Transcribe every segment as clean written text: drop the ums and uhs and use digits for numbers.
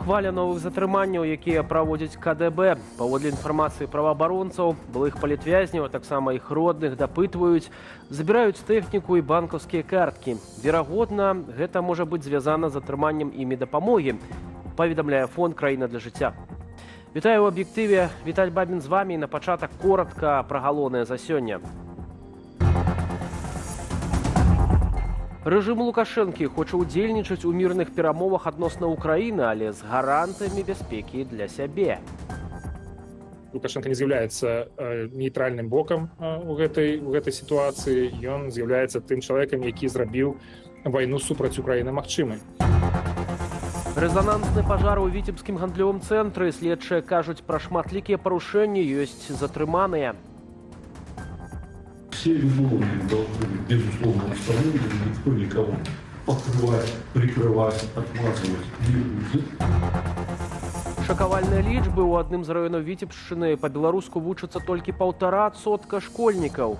Хваля новых затрыманняў, якія праводзяць КДБ. Паводле інфармацыі праваабаронцаў, былых палітвязняў, а таксама іх родных дапытваюць, забіраюць тэхніку і банкаўскія карткі. Верагодна, гэта можа быць звязана з атрыманнем імі дапамогі, паведамляе фонд «Краіна для жыцця». Вітаю ў аб'ектыве. Віталь Бабін з вамі. На пачатак коротка пра галоўнае за сёння. Рэжым Лукашэнкі хоча ўдзельнічаць у мірных перамовах адносна Украіны, але з гарантамі бяспекі для сябе. Лукашенко не з'яўляецца нейтральным бокам у гэтай сітуацыі. Ён з'яўляецца тым чалавекам, які зрабіў вайну супраць Украіны магчымай. Рэзанансны пажар у віцебскім гандлёвым цэнтры. Следчыя кажуць пра шматлікія парушэнні, ёсць затрыманыя. Все виновные должны быть, безусловно, установлены, никто никого покрывать, прикрывать, отмазывать не будет. Шакавальныя лічбы. У адным з раёнаў Віцебшчыны па-беларуску вучацца толькі 1,5% школьнікаў.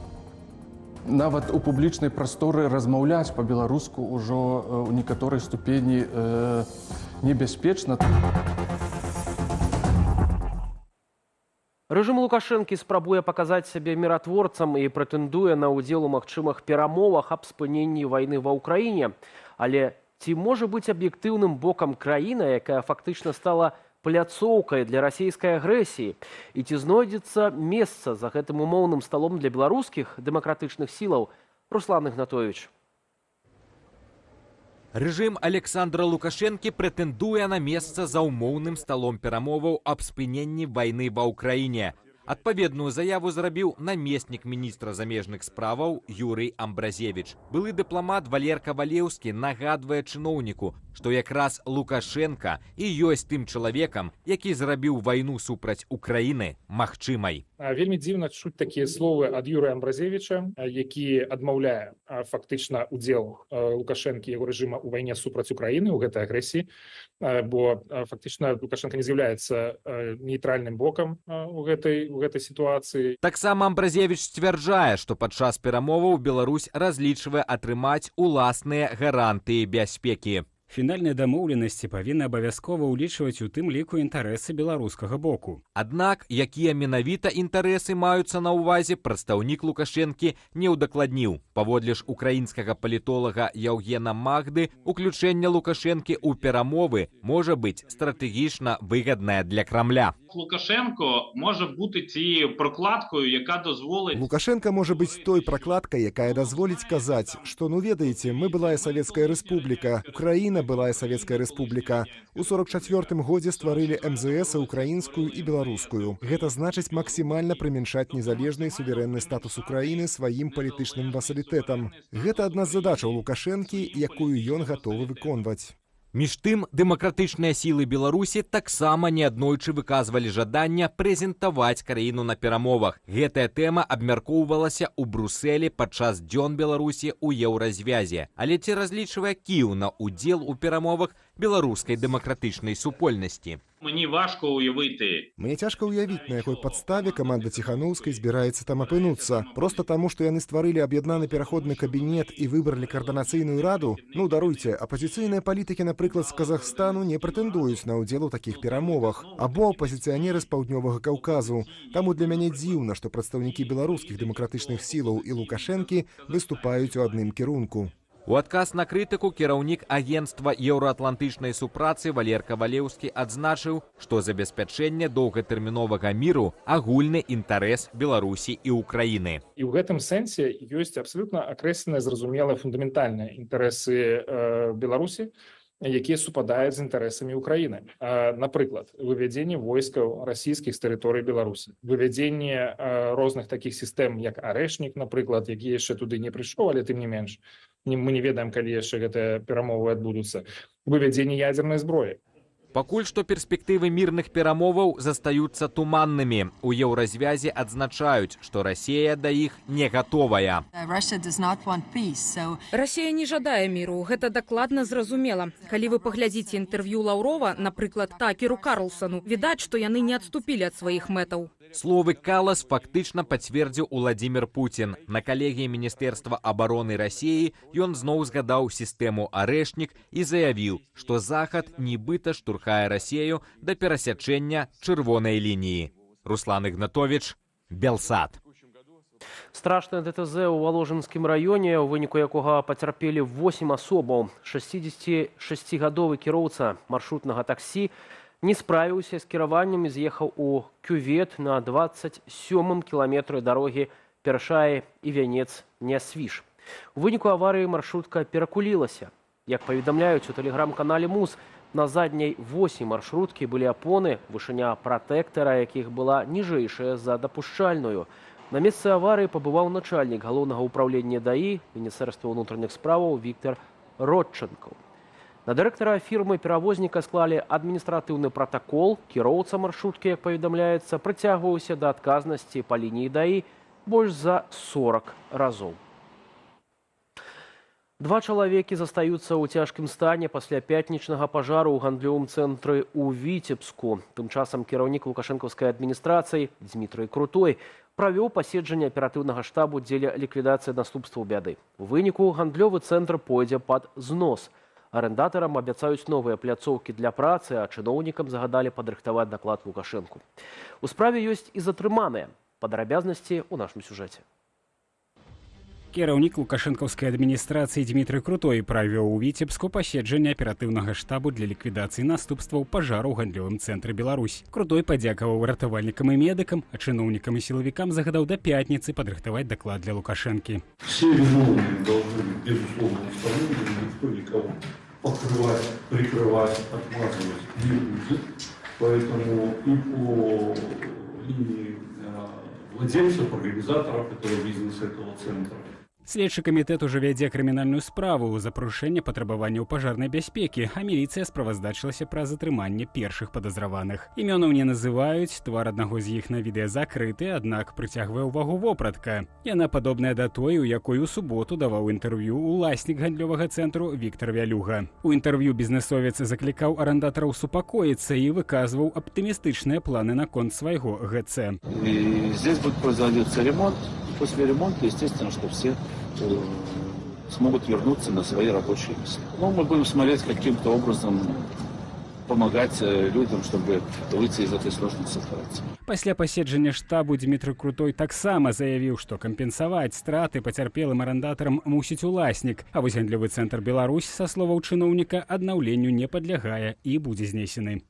Нават у публічнай прасторы размаўляць па-беларуску ўжо ў некаторай ступені небяспечна. Рэжым Лукашэнкі спрабуе паказаць сябе міратворцам і прэтэндуе на ўдзел у магчымых перамовах аб спыненні вайны ва ўкраіне. Але ці можа быць аб'ектыўным бокам краіна, якая фактычна стала пляцоўкай для расійскай агрэсіі? І ці знойдзецца месца за гэтым умоўным сталом для беларускіх дэмакратычных сілаў? Руслан Ігнатович. Рэжым Александра Лукашэнкі прэтэндуе на месца за ўмоўным сталом перамоваў аб спыненні вайны ва ўкраіне. Адпаведную заяву зрабіў намеснік міністра замежных справаў Юрый Амбразевіч. Былы дыпламат Валер Кавалеўскі нагадвае чыноўніку, што якраз Лукашенка і ёсць тым чалавекам, які зрабіў вайну супраць Украіны магчымай. Вельмі дзіўна чуць такія словы ад Юрыя Амбразевіча, які адмаўляе фактычна удзел Лукашэнкі і яго рэжыма ў вайне супраць Украіны, у гэтай агрэсіі, бо фактычна Лукашенко не з'яўляецца нейтральным бокам у гэтай сітуацыі. Таксама Амбразевіч сцвярджае, што падчас перамоваў Беларусь разлічвае атрымаць уласныя гарантыі бяспекі. Фінальныя дамоўленасці павінны абавязкова ўлічваць у тым ліку інтарэсы беларускага боку. Аднак, якія менавіта інтарэсы маюцца на ўвазе, прадстаўнік Лукашэнкі не ўдакладніў. Паводле ж украінскага палітолага Яўгена Магды, уключэнне Лукашэнкі ў перамовы можа быць стратэгічна выгаднае для Крамля. Лукашенко може бути тією прокладкою, яка дозволить... Лукашенко може бути той прокладкой, яка дозволить казать, что, ну ведаете, мы былая Советская Республика, Украина былая Советская Республика. У 44-м годзе стварылі МЗС украінскую і беларускую. Гэта значыць максімальна прымяншаць незалежны і суверэнны статус Украіны сваім палітычным васалітэтам. Гэта адна з задачаў Лукашэнкі, якую ён гатовы выконваць. Між тым, дэмакратычныя сілы Беларусі таксама неаднойчы выказвалі жаданне прэзентаваць краіну на перамовах. Гэтая тэма абмяркоўвалася ў Брусэлі падчас дзён Беларусі ў еўразвязе. Але ці разлічвае Кіеў на ўдзел у перамовах беларускай дэмакратычнай супольнасці? Мені важко уявити. Мне цяжка ўявіць, на якой падставе каманда Ціханаўскай збіраецца там апынуцца. Проста таму, што яны стварылі аб'яднаны пераходны кабінет і выбралі каардынацыйную раду? Ну, даруйце, апазіцыйныя палітыкі, напрыклад, з Казахстану не прэтэндуюць на ўдзел у такіх перамовах. Або апазіцыянеры з Паўднёвага Каўказу. Таму для мяне дзіўна, што прадстаўнікі беларускіх дэмакратычных сілаў і Лукашэнкі выступаюць у адным кірунку. У адказ на крытыку кіраўнік агенцтва еўраатлантычнай супрацы Валер Кавалеўскі адзначыў, што забеспячэнне доўгатэрміновага міру агульны інтарэс Беларусі і Украіны. І ў гэтым сэнсе ёсць абсалютна акрэсленыя, зразумелыя, фундаментальныя інтарэсы Беларусі, якія супадаюць з інтарэсамі Украіны. Напрыклад, вывядзенне войскаў расійскіх з тэрыторыі Беларусі, вывядзенне розных такіх сістэм, як арэшнік, напрыклад, які яшчэ туды не прыйшоў, але тым не менш, мы не ведаем, калі яшчэ гэтыя перамовы адбудуцца, вывядзенне ядзернай зброі. Пакуль што перспектывы мірных перамоваў застаюцца туманнымі. У еўразвязе адзначаюць, што Расія да іх не гатовая. Расія не жадае міру, гэта дакладна зразумела. Калі вы паглядзіце інтэрв'ю Лаўрова, напрыклад, Такеру Карлсону, відаць, што яны не адступілі ад сваіх мэтаў. Словы Калас фактычна пацвердзіў Уладзімір Пуцін. На калегіі Міністэрства абароны Расіі ён зноў згадаў сістэму арэшнік і заявіў, што Захад нібыта штурхае штурхае Расею да перасячэння чырвонай лініі. Руслан Ігнатович, Белсат. Страшнае ДТЗ ў Валожынскім раёне, у выніку якога пацярпелі 8 асобаў. 66-гадовы кіроўца маршрутнага таксі не справіўся з кіраваннем і з'ехаў у кювет на 27-м кіламетры дарогі Першае і Вянец-Нясвіж. У выніку аварыі маршрутка перакулілася. Як паведамляюць у тэлеграм-канале МУЗ, на задняй восі маршруткі былі апоны, вышыня пратэктара, якіх была ніжэйшая за дапушчальную. На месцы аварыі пабываў начальнік галоўнага ўпраўлення ДАІ Міністэрства ўнутраных справаў Віктор Родченков. На дырэктара фірмы-перавозніка склалі адміністратыўны пратакол. Кіроўца маршруткі, як паведамляецца, прыцягваўся да адказнасці па лініі ДАІ больш за 40 разоў. 2 чалавекі застаюцца ў цяжкім стане пасля пятнічнага пажару ў гандлёвым цэнтры ў Віцебску. Тым часам кіраўнік лукашэнкаўскай адміністрацыі Дмітрый Крутой правёў паседжанне аператыўнага штабу дзеля ліквідацыі наступстваў бяды. У выніку гандлёвы цэнтр пойдзе пад знос. Арендатарам абяцаюць новыя пляцоўкі для працы, а чыноўнікам загадалі падрыхтаваць даклад Лукашэнку. У справе ёсць і затрыманыя. Падрабязнасці ў нашым сюжэце. Кіраўнік лукашэнкаўскай адміністрацыі Дмітрый Крутой правёў у Віцебску паседжанне аператыўнага штабу для ліквідацыі наступстваў пажару ў гандлёвым цэнтры Беларусь. Крутой падзякаваў ратавальнікам і медыкам, а чыноўнікам і сілавікам загадаў да пятніцы падрыхтаваць даклад для Лукашэнкі. Все виновные должны быть, безусловно, установлены, никто никого покрывать, прикрывать, отмазывать не будет. Поэтому и по линии владельцев, организаторов этого бизнеса, этого центра. Следчы камітэт ужо вядзе крымінальную справу за парушэнне патрабаванняў пажарнай бяспекі, а міліцыя справаздачылася пра затрыманне першых падазраваных. Імёнаў не называюць, твар аднаго з іх на відэа закрыты, аднак прыцягвае ўвагу вопратка. Яна падобная да той, у якой у суботу даваў інтэрв'ю уласнік гандлёвага цэнтру Віктор Вялюга. У інтэрв'ю бізнесовец заклікаў арендатараў супакоіцца і выказваў аптымістычныя планы наконт свайго ГЦ. И здесь будет производиться ремонт. После ремонта, естественно, что все смогут вернуться на свои рабочие места. Но мы будем смотреть, каким-то образом помогать людям, чтобы выйти из этой сложной ситуации. Пасля паседжання штабу Дмітрый Крутой таксама заявіў, што кампенсаваць страты пацярпелым арендатарам мусіць уласнік, а вось гандлёвы цэнтр Беларусь, са словаў чыноўніка, аднаўленню не падлягае і будзе знесены.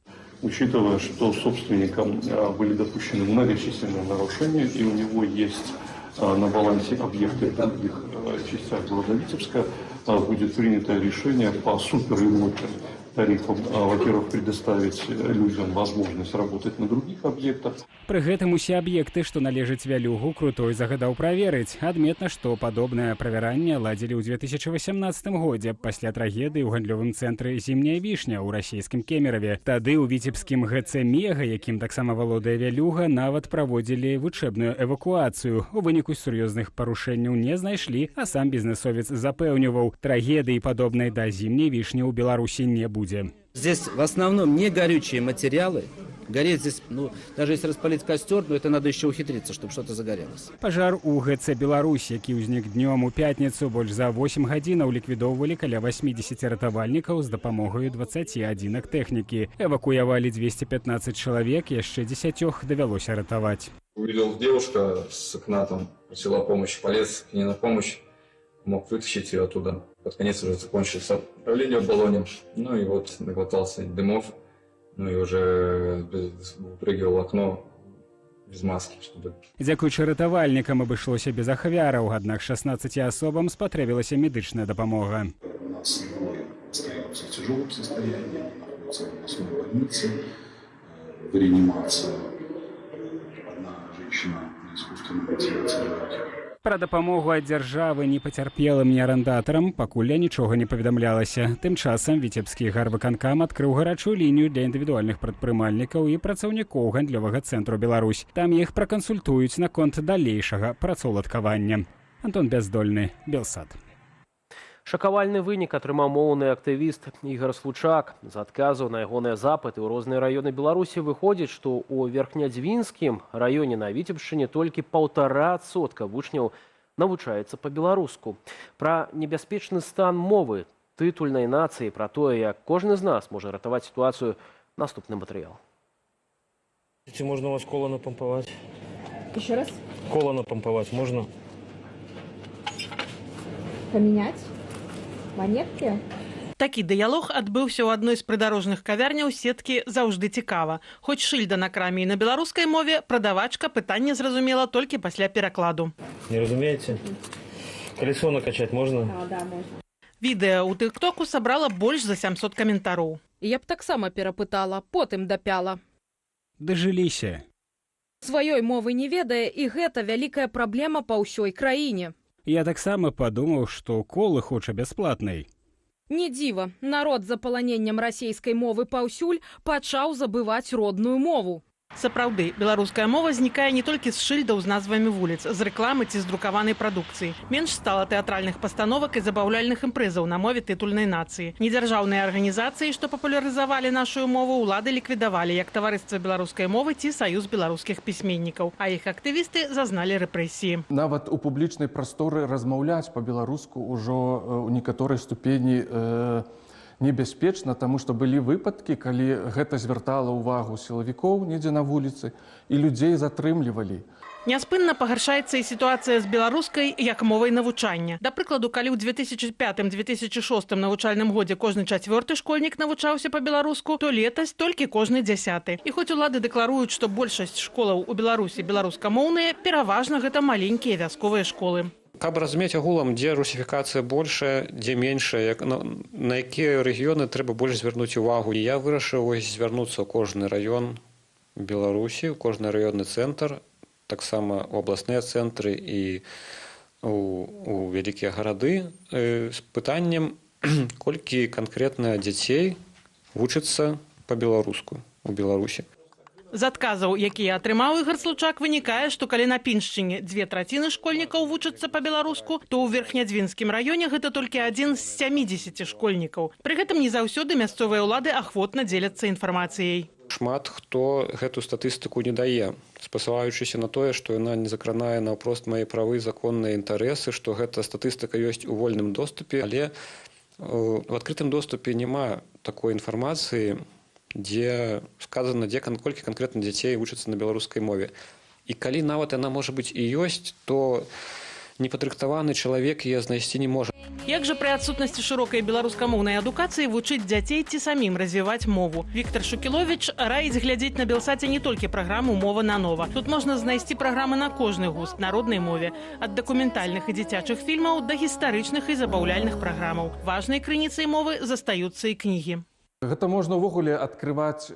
Учитывая, что собственникам были допущены многочисленные нарушения, и у него есть на балансе объекты в других частях города Витебска, будет принято решение по суперремонтным тарифам, во-первых, предоставить людям возможность работать на других объектах. Пры гэтым усе аб'екты, што належаць Вялюгу, Крутой загадаў праверыць. Адметна, што падобнае правяранне ладзілі ў 2018 годзе пасля трагедыі ў гандлёвым цэнтры «Зімняя вішня» ў расійскім Кемераве. Тады ў віцебскім ГЦ «Мега», якім таксама валодае Вялюга, нават праводзілі вучэбную эвакуацыю. У выніку сур'ёзных парушэнняў не знайшлі, а сам бізнесовец запэўніваў, трагедыі падобнай да «Зімняй вішні» ў Беларусі не будзе. Здесь в основном не горючие материалы. Гореть здесь, даже если распалить костер, но это надо еще ухитриться, чтобы что-то загорелось. Пажар у ГЦ «Беларусь», які ўзнік днём у пятніцу, больш за 8 гадзінаў ліквідоўвалі каля 80 ратавальнікаў з дапамогаю 20 адзінак тэхнікі. Эвакуявалі 215 чалавек, яшчэ 10 давялося ратаваць. Увидел девушка с окна, там, просила помощи, полез к ней на помощь, мог вытащить ее оттуда. Под конец уже закончилось отправление в баллоне, ну и вот наглотался дымов, ну и уже выпрыгивал в окно без маски. Дзякуючы ратавальнікам абышлося без ахвяраў, аднак 16 асобам спатрэбілася медычная дапамога. У нас двое остаются в тяжелом состоянии, они находятся в областной больнице, в реанимации. Одна женщина на искусственном вентиляции легких. Пра дапамогу ад дзяржавы ні пацярпелым, ні арэндатарам пакуль нічога не паведамлялася. Тым часам віцебскі гарвыканкам адкрыў гарачую лінію для індывідуальных прадпрымальнікаў і працаўнікоў гандлёвага цэнтру «Беларусь». Там іх пракансультуюць наконт далейшага працаўладкавання. Антон Бяздольны, Белсат. Шакавальны вынік атрымаў моўны актывіст Ігор Случак. З адказу на ягоныя запыты ў розныя раёны Беларусі выходзіць, што ў Верхнядзвінскім раёне на Віцебшчыне толькі 1,5% вучняў навучаецца па-беларуску. Пра небяспечны стан мовы, тытульнай нацыі, пра тое, як кожны з нас можа ратаваць сітуацыю Наступны матэрыял. Ці можна у вас кола напампаваць? Еще раз. Кола напампаваць можна? Поменять монетки? Такі дыялог адбыўся ў адной з прыдарожных кавярняў сеткі «Заўжды цікава». Хоць шыльда на краме і на беларускай мове, прадавачка пытанне зразумела толькі пасля перакладу. Не разумееце? Колесо накачаць можна? Да, можно. Відэа ў тыктоку сабрала больш за 700 каментароў. Я б таксама перапытала, потым дапяла. Дажыліся. Сваёй мовы не ведае, і гэта вялікая праблема па ўсёй краіне. Я таксама падумаў, што колы хоча бясплатнай. Не дзіва, народ з запаланеннем расейскай мовы паўсюль пачаў забываць родную мову. Сапраўды, беларуская мова знікае не толькі з шыльдаў з назвамі вуліц, з рэкламы ці з друкаванай прадукцыі. Менш стала тэатральных пастановак і забаўляльных імпрэзаў на мове тытульнай нацыі. Недзяржаўныя арганізацыі, што папулярызавалі нашу мову, улады ліквідавалі, як таварыства беларускай мовы ці саюз беларускіх пісьменнікаў, а іх актывісты зазналі рэпрэсіі. Нават у публічнай прасторы размаўляць па-беларуску ўжо ў некаторай ступені небяспечна, таму што былі выпадкі, калі гэта звяртала ўвагу сілавікоў недзе на вуліцы і людзей затрымлівалі. Няспынна пагаршаецца і сітуацыя з беларускай як мовай навучання. Да прыкладу, калі ў 2005-2006 навучальным годзе кожны 4-ты школьнік навучаўся па-беларуску, то летась толькі кожны 10-ты. І хоць улады дэкларуюць, што большасць школаў у Беларусі беларускамоўныя, пераважна гэта маленькія вясковыя школы. Каб разумець агулам, дзе русіфікацыя большая, дзе меншая, на якія рэгіёны трэба больш звярнуць увагу. І я вырашыў звярнуцца ў кожны раён Беларусі, ў кожны раённы цэнтр, таксама ў абласныя цэнтры і у вялікія гарады з пытаннем, колькі канкрэтна дзяцей вучыцца па-беларуску ў Беларусі. З адказаў, якія атрымаў Ігар Случак, вынікае, што калі на Піншчыне 2/3 школьнікаў вучацца па-беларуску, то ў Верхнядзвінскім раёне гэта толькі 1 з 70 школьнікаў. Пры гэтым не заўсёды мясцовыя ўлады ахвотна дзеляцца інфармацыяй. Шмат хто гэту статыстыку не дае, спасылаючыся на тое, што яна не закранае наўпрост мае правы, законныя інтарэсы, што гэта статыстыка ёсць у вольным доступе, але в адкрытым доступе няма такой інфармацыі, дзе сказана, колькі канкрэтна дзяцей вучацца на беларускай мове. І калі нават яна можа быць і ёсць, то непадрыхтаваны чалавек яе знайсці не можа. Як жа пры адсутнасці шырокай беларускамоўнай адукацыі вучыць дзяцей ці самім развіваць мову? Віктор Шукіловіч раіць глядзець на Белсаце не толькі праграму «Мова нанова». Тут можна знайсці праграмы на кожны густ народнай мове. Ад дакументальных і дзіцячых фільмаў да гістарычных і забаўляльных праграмаў. Важнай крыніцай мовы застаюцца і кнігі. Гэта можна ўвогуле адкрываць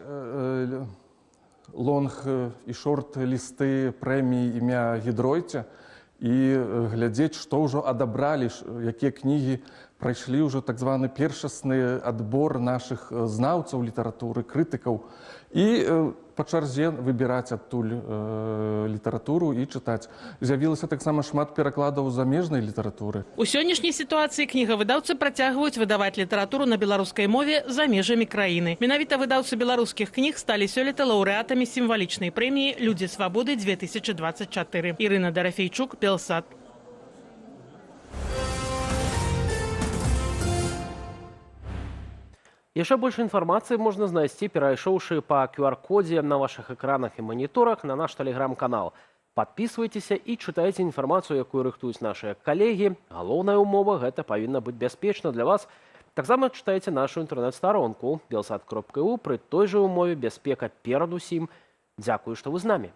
лонг і шорт-лісты прэміі імя Гідройця і глядзець, што ўжо адабралі, якія кнігі прайшлі ўжо так званы першасны адбор нашых знаўцаў літаратуры, крытыкаў. І па чарзе выбіраць адтуль літаратуру і чытаць. З'явілася таксама шмат перакладаў замежнай літаратуры. У сённяшняй сітуацыі кнігавыдаўцы працягваюць выдаваць літаратуру на беларускай мове за межамі краіны. Менавіта выдаўцы беларускіх кніг сталі сёлета лаўрэатамі сімвалічнай прэміі «Людзі свабоды 2024». Ірына Дарафейчук, Белсат. Яшчэ больш інфармацыі можна знайсці, перайшоўшы па QR-кодзе на вашых экранах і маніторах на наш тэлеграм-канал. Падпісвайцеся і чытайце інфармацыю, якую рыхтуюць нашыя калегі. Галоўная ўмова – гэта павінна быць бяспечна для вас. Таксама чытайце нашу інтэрнэт-старонку belsat.ru пры той жа ўмове бяспека перад усім. Дзякую, што вы з намі.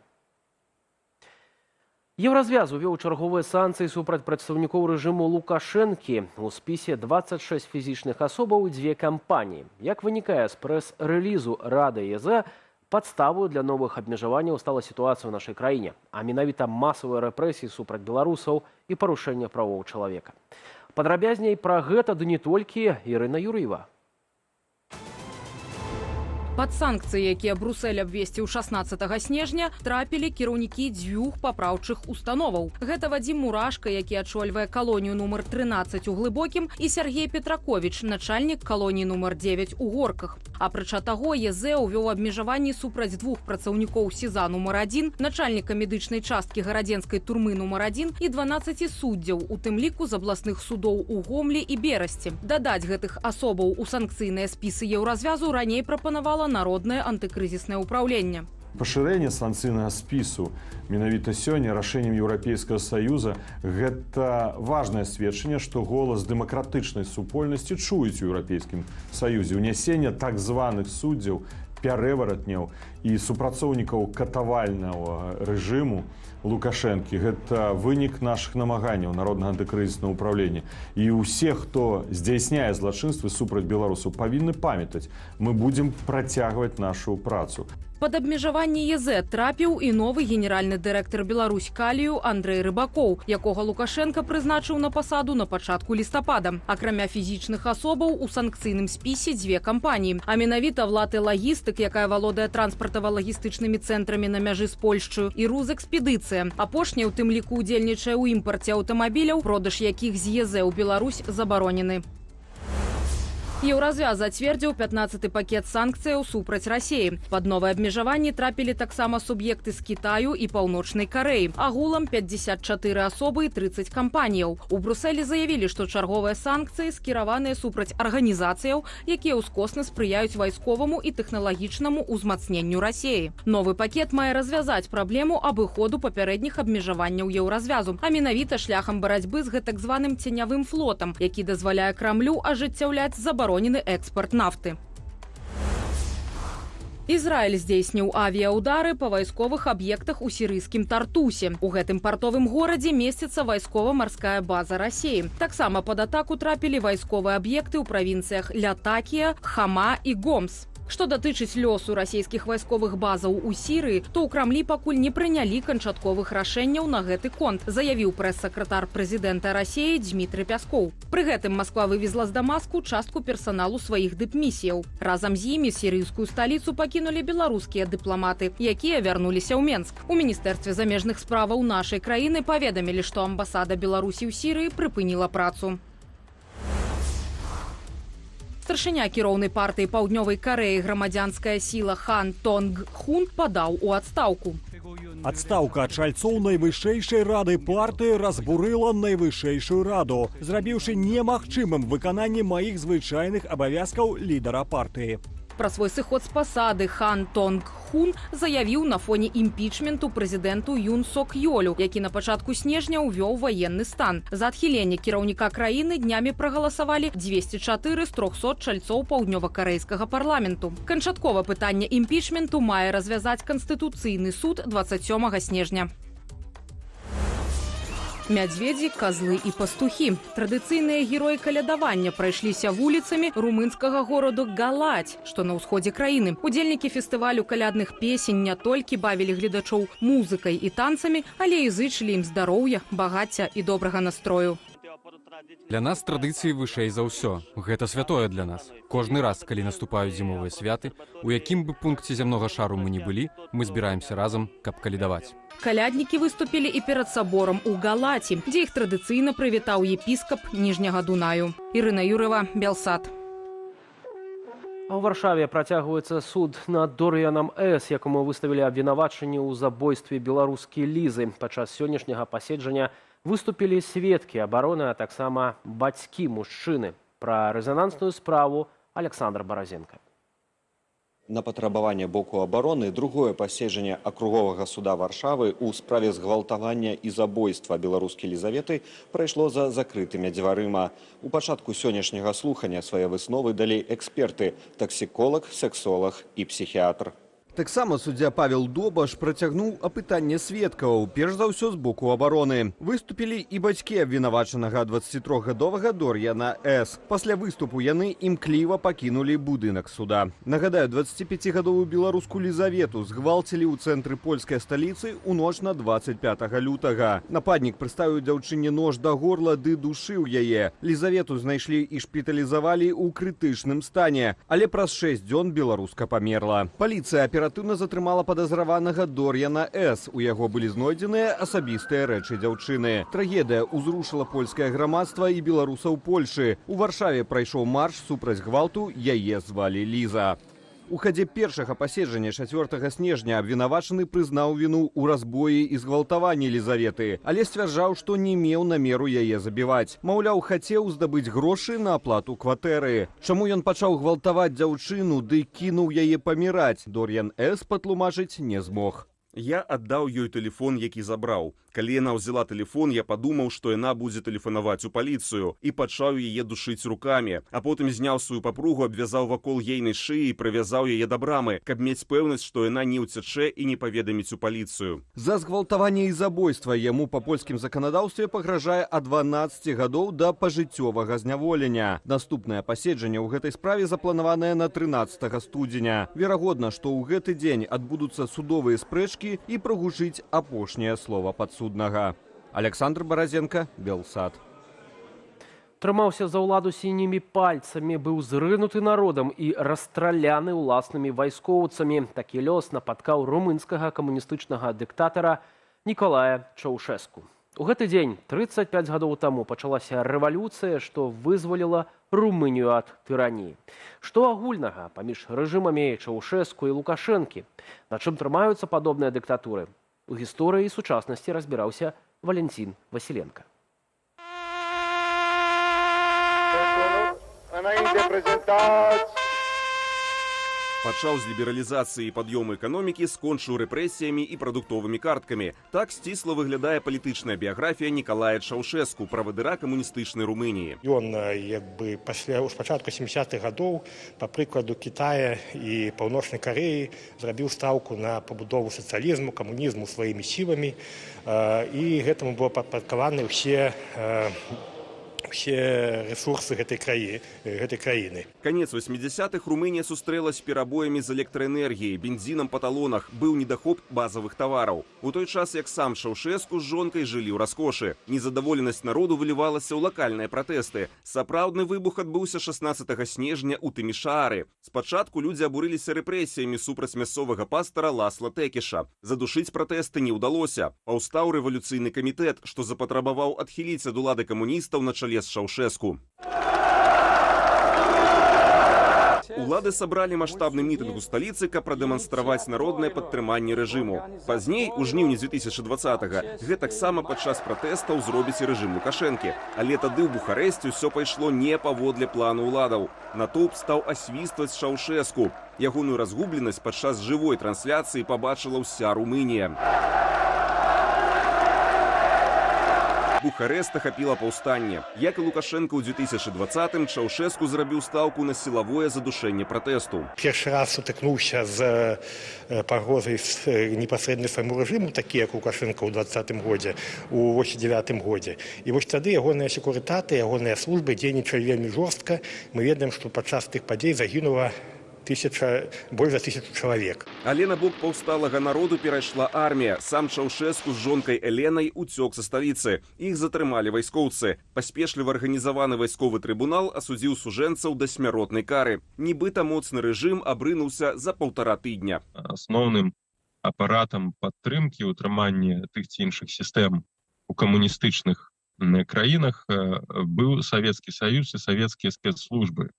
Еўразвяз увёў чарговыя санкцыі супраць прадстаўнікоў рэжыму Лукашэнкі. У спісе 26 фізічных асобаў і 2 кампаніі. Як вынікае з прэс-рэлізу Рады ЕЗ, падставою для новых абмежаванняў стала сітуацыя ў нашай краіне, а менавіта масавыя рэпрэсіі супраць беларусаў і парушэнне правоў чалавека. Падрабязней пра гэта ды не толькі Ірына Юрыева. Пад санкцыі, якія Брусэль абвесціў 16 снежня, трапілі кіраўнікі 2 папраўчых установаў. Гэта Вадзім Мурашка, які ачольвае калонію нумар 13 у Глыбокім, і Сергей Петраковіч, начальнік калоніі нумар 9 у Горках. Апрача таго, ЕЗ увёў абмежаванні супраць 2 працаўнікоў СІЗА нумар 1, начальніка медычнай часткі гарадзенскай турмы нумар 1 і 12 суддзяў, у тым ліку з абласных судоў у Гомлі і Берасці. Дадаць гэтых асобаў у санкцыйныя спісы Еўразвязу раней прапанавала паведаміла народнае антыкрызіснае ўпраўленне. Пашырэнне санкцыйнага спісу менавіта сёння рашэннем Еўрапейскага Саюза гэта важнае сведчанне, што голас дэмакратычнай супольнасці чуюць у Еўрапейскім Саюзе. Унясенне так званых суддзяў, пярэваратняў і супрацоўнікаў катавальнага рэжыму Лукашэнкі. Гэта вынік нашых намаганняў народнага антыкрызіснага ўпраўлення. І ўсе, хто здзяйсняе злачынствы супраць беларусаў, павінны памятаць, мы будзем працягваць нашу працу. Пад абмежаванне ЕЗ трапіў і новы генеральны дырэктар Беларусь Калію Андрэй Рыбакоў, якога Лукашенко прызначыў на пасаду на пачатку лістапада. Акрамя фізічных асобаў у санкцыйным спісе дзве кампаніі, а менавіта Влаты Лагістык, якая валодае транспартава-лагістычнымі цэнтрамі на мяжы з Польшчаю, і Рузэкспедыцыя. Апошняя, у тым ліку, удзельнічае ў імпарце аўтамабіляў, продаж якіх з ЕЗ ў Беларусь забаронены. Еўразвяз зацвердзіў 15-й пакет санкцыяў супраць Расіі. Пад новыя абмежаванні трапілі таксама суб'екты з Кітаю і Паўночнай Карэі. Агулам 54 асобы і 30 кампаніяў. У Брусэлі заявілі, што чарговыя санкцыі скіраваныя супраць арганізацыяў, якія ўскосна спрыяюць вайсковаму і тэхналагічнаму ўзмацненню Расіі. Новы пакет мае развязаць праблему абыходу папярэдніх абмежаванняў еўразвязу, а менавіта шляхам барацьбы з гэтак званым ценявым флотам, які дазваляе Крамлю ажыццяўляць забаронены экспорт нафты. Ізраіль здзейсніў авіяудары па вайсковых аб'ектах у сірыйскім Тартусе. У гэтым партовым горадзе месціцца вайскова-марская база Расіі. Таксама пад атаку трапілі вайсковыя аб'екты ў правінцыях Лятакія, Хама і Гомс. Што датычыць лёсу расійскіх вайсковых базаў у Сірыі, то ў Крамлі пакуль не прынялі канчатковых рашэнняў на гэты конт, заявіў прэс-сакратар прэзідэнта Расіі Дмітрый Пяскоў. Пры гэтым Масква вывезла з Дамаску частку персаналу сваіх дыпмісіяў. Разам з імі сірыйскую сталіцу пакінулі беларускія дыпламаты, якія вярнуліся ў Менск. У міністэрстве замежных справаў нашай краіны паведамілі, што амбасада Беларусі ў Сірыі прыпыніла працу. Старшыня кіроўнай партыі Паўднёвай Карэі грамадзянская сіла Хан Тонг Хун падаў у адстаўку. Адстаўка ад чальцоў найвышэйшай рады партыі разбурыла найвышэйшую раду, зрабіўшы немагчымым выкананне маіх звычайных абавязкаў лідара партыі. Пра свой сыход з пасады Хан Тонг Хун заявіў на фоне імпічменту прэзідэнту Юн Сок Ёлю, які на пачатку снежня ўвёў ваенны стан. За адхіленне кіраўніка краіны днямі прагаласавалі 204 з 300 чальцоў паўднёва-карэйскага парламенту. Канчаткова пытанне імпічменту мае развязаць Канстытуцыйны суд 27 снежня. Мядзведзі, казлы і пастухі. Традыцыйныя героі калядавання прайшліся вуліцамі румынскага гораду Галаць, што на ўсходзе краіны. Удзельнікі фестывалю калядных песень не толькі бавілі гледачоў музыкай і танцамі, але і зычылі ім здароўя, багацця і добрага настрою. Для нас традыцыі вышэй за ўсё. Гэта святое для нас. Кожны раз, калі наступаюць зімовыя святы, у якім бы пункце зямнога шару мы не былі, мы збіраемся разам, каб калядаваць. Каляднікі выступілі і перад саборам у Галаці, дзе іх традыцыйна прывітаў епіскап Ніжняга Дунаю. Ірына Юрова, Белсат. А ў Варшаве працягваецца суд над Дорыянам С., якому выставілі абвінавачанне ў забойстве беларускай Лізы. Падчас сённяшняга паседжання выступілі сведкі абароны, а таксама бацькі мужчыны. Пра рэзанансную справу Александр Баразенко. На патрабаванне боку абароны другое паседжанне акруговага суда Варшавы ў справе згвалтавання і забойства беларускай Лізаветы прайшло за закрытымі дзвярыма. У пачатку сённяшняга слухання свае высновы далі эксперты, таксіколог, сексолог і псіхіатр. Таксама суддзя Павел Добаш працягнуў апытанне сведкаў, перш за ўсё з боку абароны. Выступілі і бацькі абвінавачанага 23-гадовага Дор'яна С. Пасля выступу яны імкліва пакінулі будынак суда. Нагадаю, 25-гадовую беларускую Лізавету згвалцілі ў цэнтры польскай сталіцы ў ноч на 25 лютага. Нападнік прыставіў дзяўчыне нож да горла ды душыў яе. Лізавету знайшлі і шпіталізавалі ў крытычным стане, але праз 6 дзён беларуска памерла. Паліцыя аператыўна затрымала падазраванага Дор'яна С. У яго былі знойдзеныя асабістыя рэчы дзяўчыны. Трагедыя ўзрушыла польскае грамадства і беларусаў Польшы. У Варшаве прайшоў марш супраць гвалту, яе звалі Ліза. У хадзе першага паседжання 4 снежня абвінавачаны прызнаў віну ў разбоі і згвалтаванні Елізаветы, але сцвярджаў, што не меў намеру яе забіваць. Маўляў, хацеў здабыць грошы на аплату кватэры. Чаму ён пачаў гвалтаваць дзяўчыну ды кінуў яе паміраць, Дор'ян С. патлумачыць не змог. Я аддаў ёй тэлефон, які забраў. Калі яна ўзяла тэлефон, я падумаў, што яна будзе тэлефанаваць у паліцыю і пачаў яе душыць рукамі, а потым зняў сваю папругу, абвязаў вакол ейнай шыі і прывязаў яе да брамы, каб мець пэўнасць, што яна не ўцячэ і не паведаміць у паліцыю. За згвалтаванне і забойства яму па польскім заканадаўстве пагражае ад 12 гадоў да пажыццёвага зняволення. Наступнае паседжанне ў гэтай справе запланаванае на 13 студзеня. Верагодна, што ў гэты дзень адбудуцца судовыя спрэчкі і прагучыць апошняе слова падсуднага. Александр Баразенко, Белсад. Трымаўся за ўладу сінімі пальцамі, быў зрынуты народам і расстраляны ўласнымі вайскоўцамі. Такі лёс напаткаў румынскага камуністычнага дыктатара Ніколая Чаўшэску. У гэты дзень, 35 гадоў таму, пачалася рэвалюцыя, што вызваліла Румынію ад тыраніі. Што агульнага паміж рэжымамі Чаўшэску і Лукашэнкі? На чым трымаюцца падобныя дыктатуры? У гісторыі і сучаснасці разбіраўся Валентин Василенко. Пачаў з лібералізацыі і пад'ёму эканомікі, скончыў рэпрэсіямі і прадуктовымі карткамі. Так сцісла выглядае палітычная біяграфія Нікалая Чаўшэску, правадыра камуністычнай Румыніі. Ён спачатку 70-х гадоў, па прыкладу Кітая і Паўночнай Карэі, зрабіў стаўку на пабудову сацыялізму, камунізму сваімі сіламі, і гэтаму было падпарадкаваны ўсе ресурсы гэтай краіны. Канец 80-х Румынія сустрэла з перабоямі з электраэнергіяй, бензінам па талонах, быў недахоп базавых тавараў. У той час, як сам Чаўшэску з жонкай жылі ў раскошы. Незадаволенасць народу вылівалася ў лакальныя пратэсты. Сапраўдны выбух адбыўся 16 снежня ў Тымішаары. Спачатку людзі абурыліся рэпрэсіямі супраць мясцовага пастара Ласла Тэкіша. Задушыць пратэсты не ўдалося. Паўстаў рэвалюцыйны камітэт, што запатрабаваў адхіліць ад улады камуністаў на чале з Чаўшэску. Улады сабралі маштабны мітынг у сталіцы, каб прадэманстраваць народнае падтрыманне рэжыму. Пазней, у жніўні 2020-го, гэтаксама падчас пратэстаў зробіць і рэжым Лукашэнкі. Але тады ў Бухарэсце ўсё пайшло не паводле плану ўладаў. Натоўп стаў асвістваць Чаўшэску. Ягоную разгубленасць падчас жывой трансляцыі пабачыла ўся Румынія. Бухарэст ахапіла паўстанне. Як і Лукашенко ў 2020-м, Чаўшэску зрабіў стаўку на сілавое задушэнне пратэсту. Першы раз сутыкнуўся з пагрозай непасрэдна свайму рэжыму, такі як Лукашенко ў 20-м годзе, у 89-м годзе. І вось тады ягоныя секурытаты, ягоныя службы дзейнічалі вельмі жорстка. Мы ведаем, што падчас тых падзей загінула больш за 1000 чалавек. Але на бок паўсталага народу перайшла армія. Сам Чаўшэску з жонкай Эленай уцёк са сталіцы. Іх затрымалі вайскоўцы. Паспешліва арганізаваны вайсковы трыбунал асудзіў сужэнцаў да смяротнай кары. Нібыта моцны рэжым абрынуўся за 1,5 тыдня. Асноўным апаратам падтрымкі і ўтрымання тых ці іншых сістэм у камуністычных краінах быў Савецкі Саюз і савецкія спецслужбы.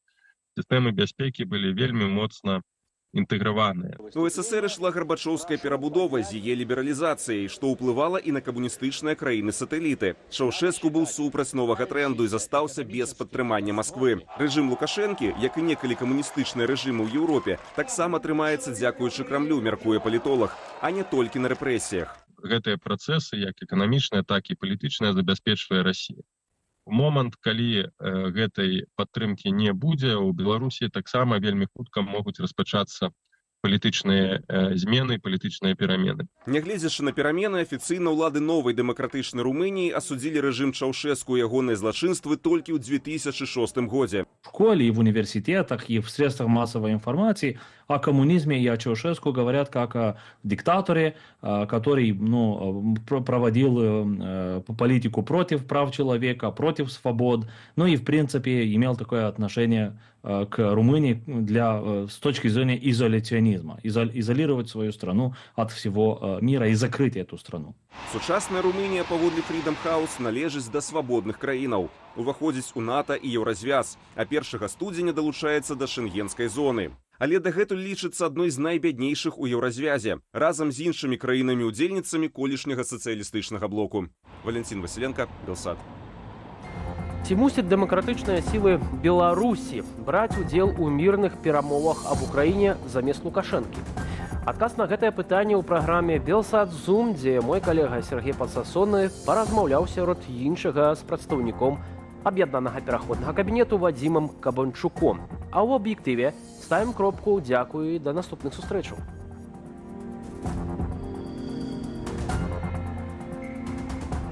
Сістэмы бяспекі былі вельмі моцна інтэграваныя. У СССР ішла гарбачоўская перабудова з яе лібералізацыяй, што ўплывала і на камуністычныя краіны-сатэліты. Чаўшэску быў супраць новага трэнду і застаўся без падтрымання Масквы. Рэжым Лукашэнкі, як і некалі камуністычныя рэжымы ў Еўропе, таксама трымаецца дзякуючы Крамлю, мяркуе палітолаг, а не толькі на рэпрэсіях. Гэтыя працэсы, як эканамічныя, так і палітычныя, забяспечвае Расія. У момант, калі гэтай падтрымкі не будзе, у Беларусі таксама вельмі хутка могуць распачацца палітычныя змены, палітычныя перамены. Нягледзячы на перамены, афіцыйна ўлады новай дэмакратычнай Румыніі асудзілі рэжым Чаўшэску і ягоныя злачынствы толькі ў 2006 годзе. В школе и в университетах, и в средствах массовой информации о коммунизме и о Чаушеску говорят как о диктаторе, который проводил политику против прав человека, против свобод, и в принципе имел такое отношение к Румынии с точки зрения изоляционизма, изолировать свою страну от всего мира и закрыть эту страну. Сучасная Румынія паводле Freedom House належыць да свабодных краінаў. Уваходзіць у НАТО і Еўразвяз, а 1 студзеня далучаецца да шэнгенскай зоны. але дагэтуль лічыцца адной з найбяднейшых у еўразвязе, разам з іншымі краінамі-удзельніцамі колішняга сацыялістычнага блоку. Валентин Василенко, Белсат. Ці мусяць дэмакратычныя сілы Беларусі браць удзел у мірных перамовах аб Украіне замест Лукашэнкі? Адказ на гэтае пытанне ў праграме «Белсат Зум», дзе мой калега Сергей Падсасоны паразмаўляў сярод іншага з прадстаўніком аб'яднанага пераходнага кабінету Вадзімам Кабанчуком. А ў аб'ектыве ставім кропку, дзякую і да наступных сустрэчаў.